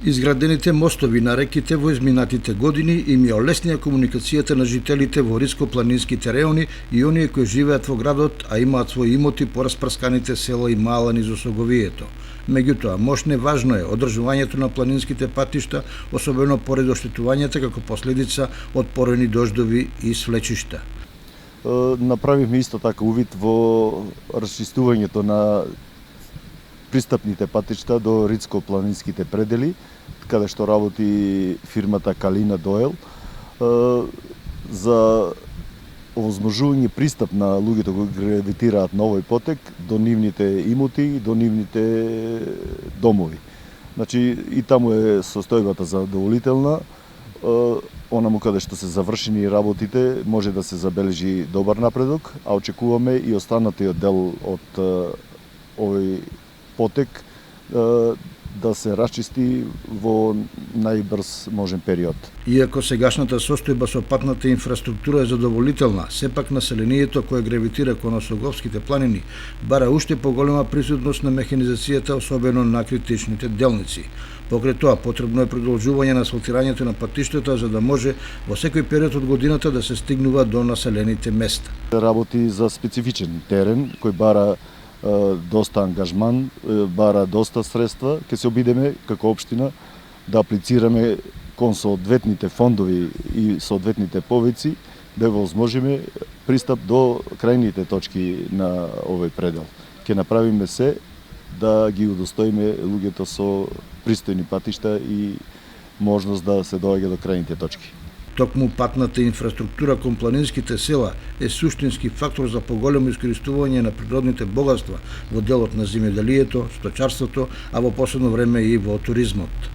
Изградените мостови на реките во изминатите години им ја олеснија комуникацијата на жителите во ридско-планинските реони и оние кои живеат во градот, а имаат своји имоти по распрсканите села и мала низ Осоговието. Меѓутоа, мощне важно е одржувањето на планинските патишта, особено поред оштетувањата како последица од поройни дождови и свлечишта. Направивме исто така увид во расчистувањето на пристапните патишта до ридско-планинските предели, каде што работи фирмата Калина Дойл, за овозможување пристап на луѓето кои гравитираат на овој потек до нивните имоти, до нивните домови. Значи, и таму е состојбата задоволителна. Онаму каде што се завршени работите може да се забележи добар напредок, а очекуваме и останатиот дел од овој потек да се расчисти во најбрз можен период. Иако сегашната состојба со патната инфраструктура е задоволителна, сепак населението кое гравитира кон Осоговските планини бара уште поголема присутност на механизацијата, особено на критичните делници. Покрај тоа, потребно е продолжување на асфалтирањето на патиштата за да може во секој период од годината да се стигнува до населените места. Работи за специфичен терен кој бара доста ангажман, бара доста средства. Ке се обидеме како општина да аплицираме кон соодветните фондови и соодветните повици да возможиме пристап до крајните точки на овој предел. Ке направиме се да ги удостоиме луѓето со пристојни патишта и можност да се доаѓа до крајните точки. Токму патната инфраструктура кон планинските села е суштински фактор за поголемо искористување на природните богатства во делот на земјоделието, сточарството, а во последно време и во туризмот.